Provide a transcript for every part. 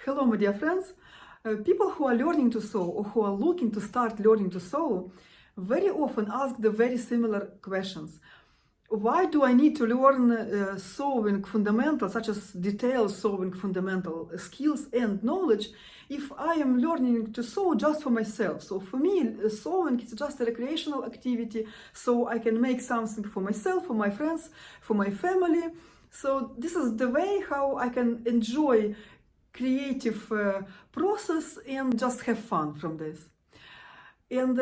Hello, my dear friends. People who are learning to sew or who are looking to start learning to sew very often ask the very similar questions. Why do I need to learn sewing fundamentals, such as detailed sewing fundamental skills and knowledge, if I am learning to sew just for myself? So for me, sewing is just a recreational activity, so I can make something for myself, for my friends, for my family. So this is the way how I can enjoy creative process and just have fun from this. And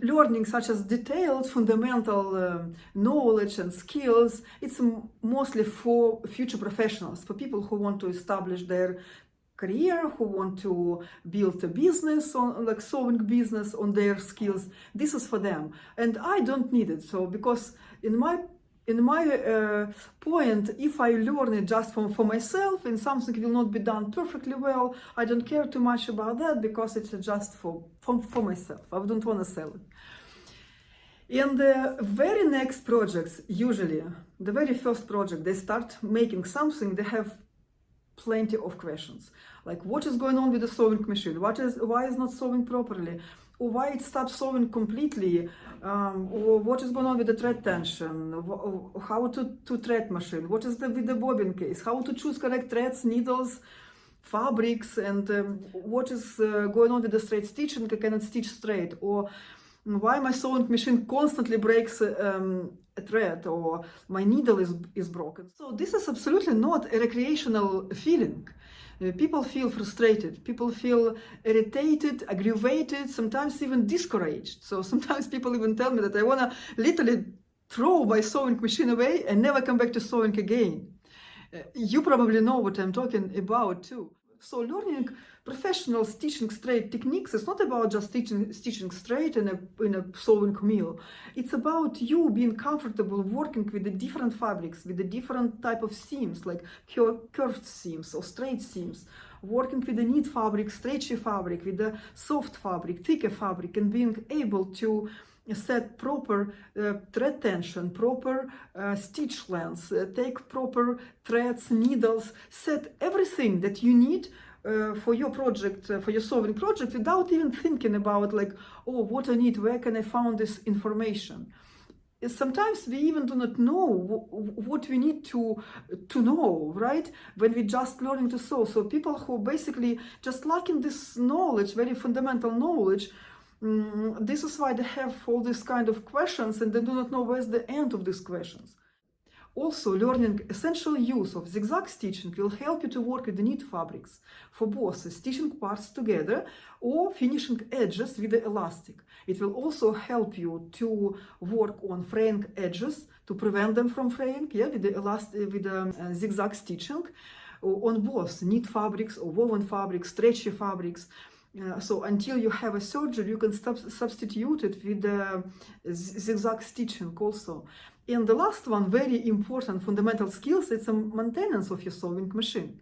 learning such as detailed fundamental knowledge and skills, it's mostly for future professionals, for people who want to establish their career, who want to build a business, on like sewing business on their skills. This is for them, and I don't need it. So because in my point, if I learn it just for myself and something will not be done perfectly well, I don't care too much about that because it's just for myself. I don't want to sell it. And the very next projects, usually the very first project, they start making something, they have plenty of questions. Like, what is going on with the sewing machine? Why is not sewing properly? Or why it stops sewing completely, or what is going on with the thread tension, how to thread machine, what is with the bobbin case, how to choose correct threads, needles, fabrics, and what is going on with the straight stitching, I cannot stitch straight, or why my sewing machine constantly breaks a thread, or my needle is broken. So this is absolutely not a recreational feeling. People feel frustrated, people feel irritated, aggravated, sometimes even discouraged. So sometimes people even tell me that I want to literally throw my sewing machine away and never come back to sewing again. You probably know what I'm talking about too. So learning professional stitching straight techniques is not about just stitching straight in a sewing mill. It's about you being comfortable working with the different fabrics, with the different type of seams, like curved seams or straight seams, working with the knit fabric, stretchy fabric, with the soft fabric, thicker fabric, and being able to set proper thread tension, proper stitch lengths, take proper threads, needles, set everything that you need for your project, for your sewing project, without even thinking about like, oh, what I need, where can I find this information? Sometimes we even do not know what we need to know, right? When we just learning to sew. So people who basically just lacking this knowledge, very fundamental knowledge, this is why they have all these kind of questions and they do not know where's the end of these questions. Also, learning essential use of zigzag stitching will help you to work with the knit fabrics for both stitching parts together or finishing edges with the elastic. It will also help you to work on fraying edges to prevent them from fraying, with the zigzag stitching on both knit fabrics or woven fabrics, stretchy fabrics. So until you have a surgery, you can substitute it with zigzag stitching also. And the last one, very important fundamental skills, it's a maintenance of your sewing machine.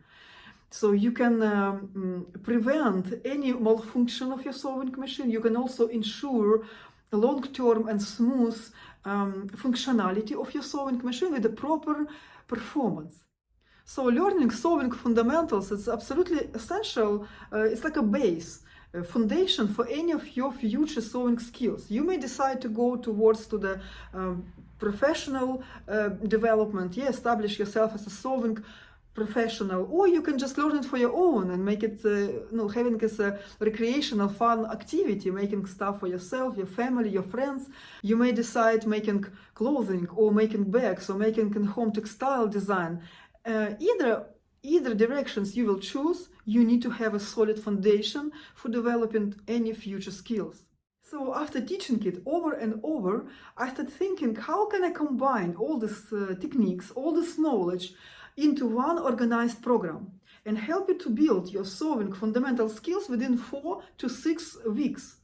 So you can prevent any malfunction of your sewing machine. You can also ensure a long-term and smooth functionality of your sewing machine with the proper performance. So learning sewing fundamentals is absolutely essential. It's like a base, a foundation for any of your future sewing skills. You may decide to go towards the professional development, establish yourself as a sewing professional, or you can just learn it for your own and make it, having it as a recreational, fun activity, making stuff for yourself, your family, your friends. You may decide making clothing or making bags or making home textile design. Either directions you will choose, you need to have a solid foundation for developing any future skills. So after teaching it over and over, I started thinking, how can I combine all these techniques, all this knowledge into one organized program and help you to build your sewing fundamental skills within 4 to 6 weeks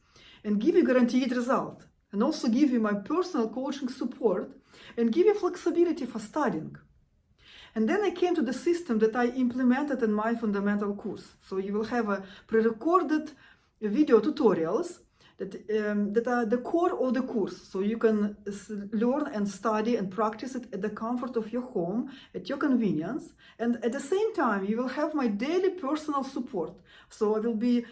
and give you guaranteed result, and also give you my personal coaching support and give you flexibility for studying. And then I came to the system that I implemented in my fundamental course. So you will have a pre-recorded video tutorials that are the core of the course. So you can learn and study and practice it at the comfort of your home, at your convenience. And at the same time, you will have my daily personal support. So I will be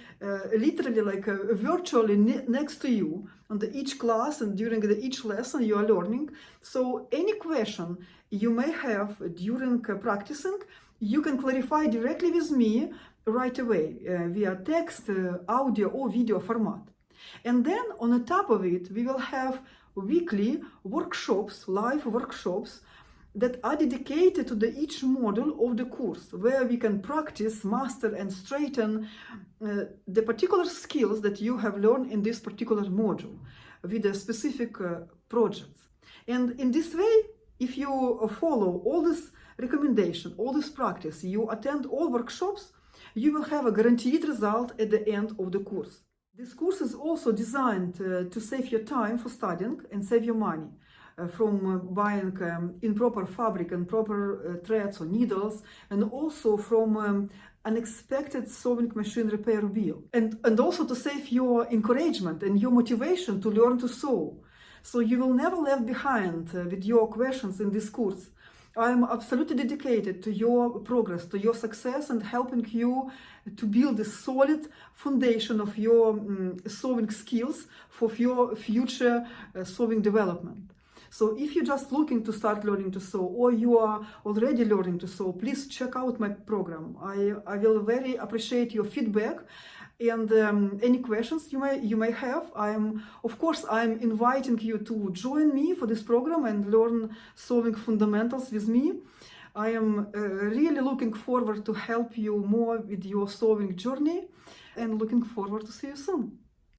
literally like virtually next to you on each class, and during each lesson you are learning. So any question you may have during practicing, you can clarify directly with me right away via text, audio or video format. And then on the top of it, we will have weekly workshops, live workshops that are dedicated to each module of the course, where we can practice, master and straighten the particular skills that you have learned in this particular module with the specific projects. And in this way, if you follow all this recommendation, all this practice, you attend all workshops, you will have a guaranteed result at the end of the course. This course is also designed to save your time for studying and save your money from buying improper fabric and proper threads or needles, and also from unexpected sewing machine repair bill. And also to save your encouragement and your motivation to learn to sew. So you will never left behind with your questions in this course. I am absolutely dedicated to your progress, to your success, and helping you to build a solid foundation of your sewing skills for your future sewing development. So if you're just looking to start learning to sew, or you are already learning to sew, please check out my program. I will very appreciate your feedback and any questions you may have. I'm inviting you to join me for this program and learn sewing fundamentals with me. I am really looking forward to help you more with your sewing journey, and looking forward to see you soon.